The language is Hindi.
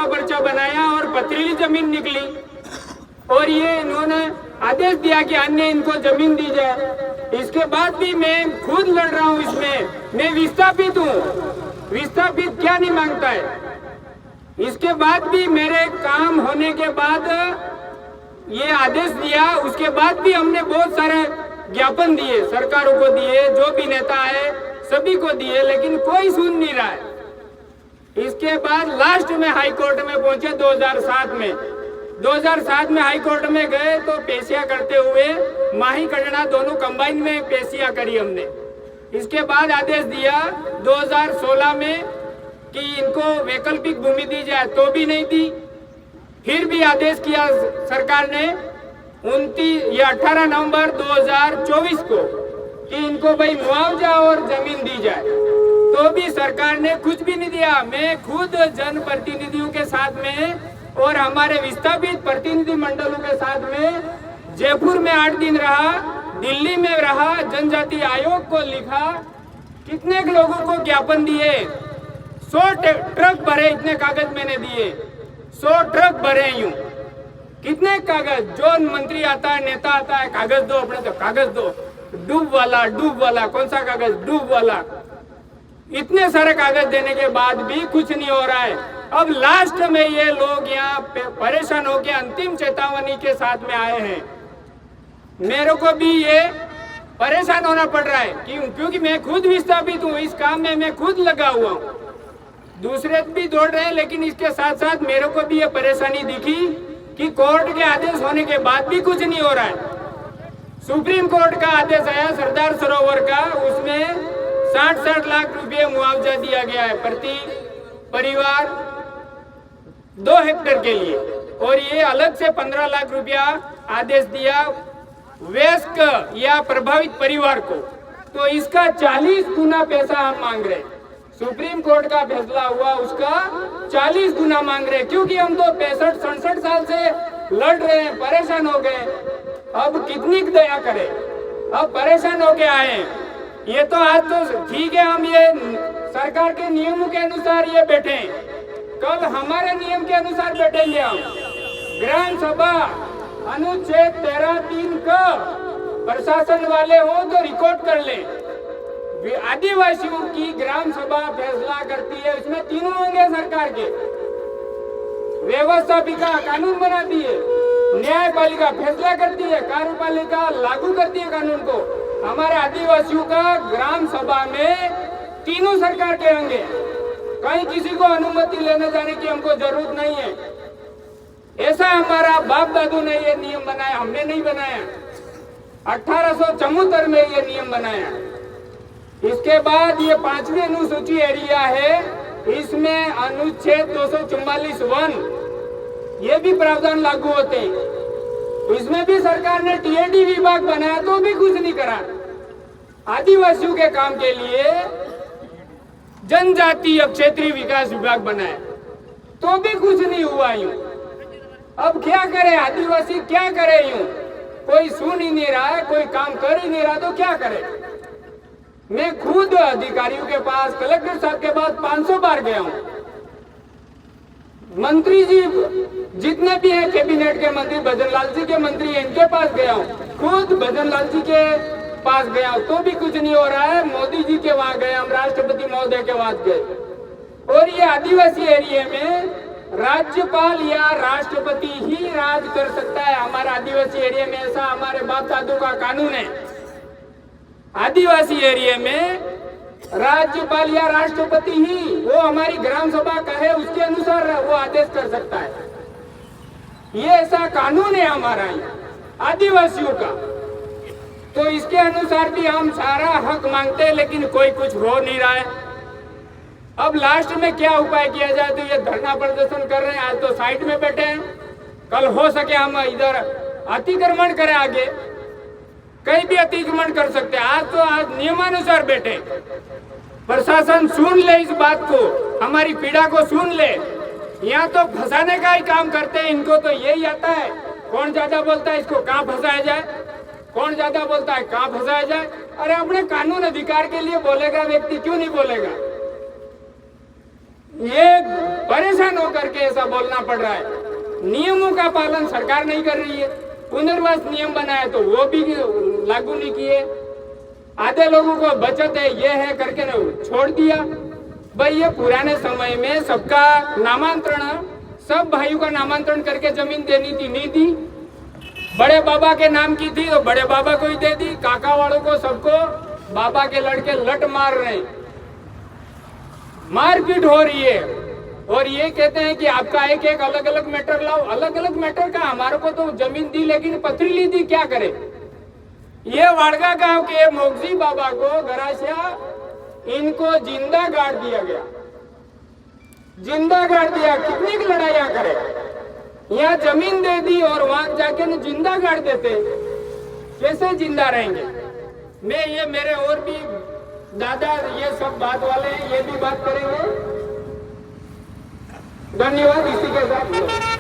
पर्चा बनाया और पथरीली जमीन निकली और ये इन्होंने आदेश दिया कि अन्य इनको जमीन दी जाए। इसके बाद भी मैं खुद लड़ रहा हूँ इसमें, मैं विस्थापित हूँ। विस्थापित क्या नहीं मांगता है। इसके बाद भी मेरे काम होने के बाद ये आदेश दिया, उसके बाद भी हमने बहुत सारे ज्ञापन दिए, सरकारों को दिए, जो भी नेता है सभी को दिए, लेकिन कोई सुन नहीं रहा है। इसके बाद लास्ट में हाई कोर्ट में पहुंचे 2007 में। 2007 में हाई कोर्ट में गए तो पेशियां करते हुए माही कटड़ा दोनों कंबाइन में पेशियां करी हमने। इसके बाद आदेश दिया 2016 में कि इनको वैकल्पिक भूमि दी जाए, तो भी नहीं दी। फिर भी आदेश किया सरकार ने 18 नवंबर 2024 को कि इनको भाई मुआवजा और जमीन दी जाए, तो भी सरकार ने कुछ भी नहीं दिया। मैं खुद जनप्रतिनिधियों के साथ में और हमारे विस्थापित प्रतिनिधि मंडलों के साथ में जयपुर में 8 दिन रहा, दिल्ली में रहा, जनजाति आयोग को लिखा, कितने लोगों को ज्ञापन दिए, 100 ट्रक भरे, इतने कागज मैंने दिए, 100 ट्रक भरे। यूं कितने कागज, जो मंत्री आता है, नेता आता है, कागज दो अपने, तो कागज दो, डूब वाला, कौन सा कागज, डूब वाला। इतने सारे कागज देने के बाद भी कुछ नहीं हो रहा है। अब लास्ट में ये लोग यहाँ परेशान होकर अंतिम चेतावनी के साथ में आए हैं। मेरे को भी ये परेशान होना पड़ रहा है, क्योंकि मैं खुद विस्थापित हूँ, इस काम में मैं खुद लगा हुआ हूँ। दूसरे भी दौड़ रहे हैं, लेकिन इसके साथ साथ मेरे को भी ये परेशानी दिखी कि कोर्ट के आदेश होने के बाद भी कुछ नहीं हो रहा है। सुप्रीम कोर्ट का आदेश आया सरदार सरोवर का, उसमें 60 लाख रुपए मुआवजा दिया गया है प्रति परिवार 2 हेक्टेयर के लिए, और ये अलग से 15 लाख रुपया आदेश दिया वयस्क या प्रभावित परिवार को। तो इसका 40 गुना पैसा हम मांग रहे हैं। सुप्रीम कोर्ट का फैसला हुआ, उसका 40 गुना मांग रहे हैं, क्योंकि हम तो 65-67 साल से लड़ रहे हैं, परेशान हो गए। अब कितनी दया करें, अब परेशान होके आए हैं। ये तो आज तो ठीक है, हम ये सरकार के नियमों के अनुसार ये बैठे, कल हमारे नियम के अनुसार बैठेंगे हम। ग्राम सभा अनुच्छेद 13(3) का प्रशासन वाले हो तो रिकॉर्ड कर ले। आदिवासियों की ग्राम सभा फैसला करती है, इसमें तीनों होंगे सरकार के। व्यवस्थापिका कानून बनाती है, न्यायपालिका फैसला करती है, कार्यपालिका लागू करती है कानून को। हमारे आदिवासियों का ग्राम सभा में तीनों सरकार के होंगे। कहीं किसी को अनुमति लेने जाने की हमको जरूरत नहीं है। ऐसा हमारा बाप दादू ने ये नियम बनाया, हमने नहीं बनाया। 1874 में ये नियम बनाया। इसके बाद ये 5वीं अनुसूची एरिया है, इसमें अनुच्छेद 244(1) ये भी प्रावधान लागू होते हैं। इसमें भी सरकार ने टीएडी विभाग बनाया, तो भी कुछ नहीं करा। आदिवासियों के काम के लिए जनजातीय क्षेत्रीय विकास विभाग बनाया, तो भी कुछ नहीं हुआ। यूं अब क्या करे आदिवासी, क्या करे? यूं कोई सुन ही नहीं रहा है, कोई काम कर ही नहीं रहा, तो क्या करे? मैं खुद अधिकारियों के पास, कलेक्टर साहब के पास 500 बार गया हूँ। मंत्री जी जितने भी हैं, कैबिनेट के मंत्री, भजन लाल जी के मंत्री हैं, इनके पास गया हूँ। खुद भजन लाल जी के पास गया हूँ, तो भी कुछ नहीं हो रहा है। मोदी जी के वहां गए, हम राष्ट्रपति महोदय के वहां गए। और ये आदिवासी एरिया में राज्यपाल या राष्ट्रपति ही राज कर सकता है। हमारा आदिवासी एरिया में ऐसा हमारे बाप दादों का कानून है। आदिवासी एरिया में राज्यपाल या राष्ट्रपति ही, वो हमारी ग्राम सभा कहे उसके अनुसार वो आदेश कर सकता है। ये ऐसा कानून है हमारा आदिवासियों का। तो इसके अनुसार भी हम सारा हक मांगते हैं, लेकिन कोई कुछ हो नहीं रहा है। अब लास्ट में क्या उपाय किया जाए? तो ये धरना प्रदर्शन कर रहे हैं, आज तो साइड में बैठे हैं, कल हो सके हम इधर अतिक्रमण करें, आगे कहीं भी अतिक्रमण कर सकते हैं। आज नियमानुसार बैठे, प्रशासन सुन ले इस बात को, हमारी पीड़ा को सुन ले। यहाँ तो फंसाने का ही काम करते हैं, इनको तो यही आता है, कौन ज्यादा बोलता है इसको कहाँ फंसाया जाए, कौन ज्यादा बोलता है कहाँ फंसाया जाए। अरे अपने कानून अधिकार के लिए बोलेगा व्यक्ति, क्यों नहीं बोलेगा? ये परेशान होकर के ऐसा बोलना देना पड़ रहा है। नियमों का पालन सरकार नहीं कर रही है। पुनर्वास नियम बनाया तो वो भी लागू नहीं किए। आधे लोगों को बचत है ये है करके ना छोड़ दिया। भाई ये पुराने समय में सबका नामांतरण, सब भाइयों का नामांतरण करके जमीन देनी थी, नहीं दी। बड़े बाबा के नाम की थी तो बड़े बाबा को ही दे दी, काका वालों को सबको बाबा के लड़के लट मार रहे हैं, मारपीट हो रही है। और ये कहते हैं कि आपका एक एक अलग अलग मैटर लाओ। अलग अलग मैटर का, हमारे को तो जमीन दी लेकिन पथरीली दी, क्या करे। ये वाड़गा गांव के मोगजी बाबा को गरासिया इनको जिंदा गाड़ दिया गया, जिंदा गाड़ दिया। कितनी की लड़ाइयां करे, यहाँ जमीन दे दी और वहां जाके न जिंदा गाड़ देते, कैसे जिंदा रहेंगे। मैं ये मेरे और भी दादा ये सब बात वाले हैं, ये भी बात करेंगे। धन्यवाद। इसी के साथ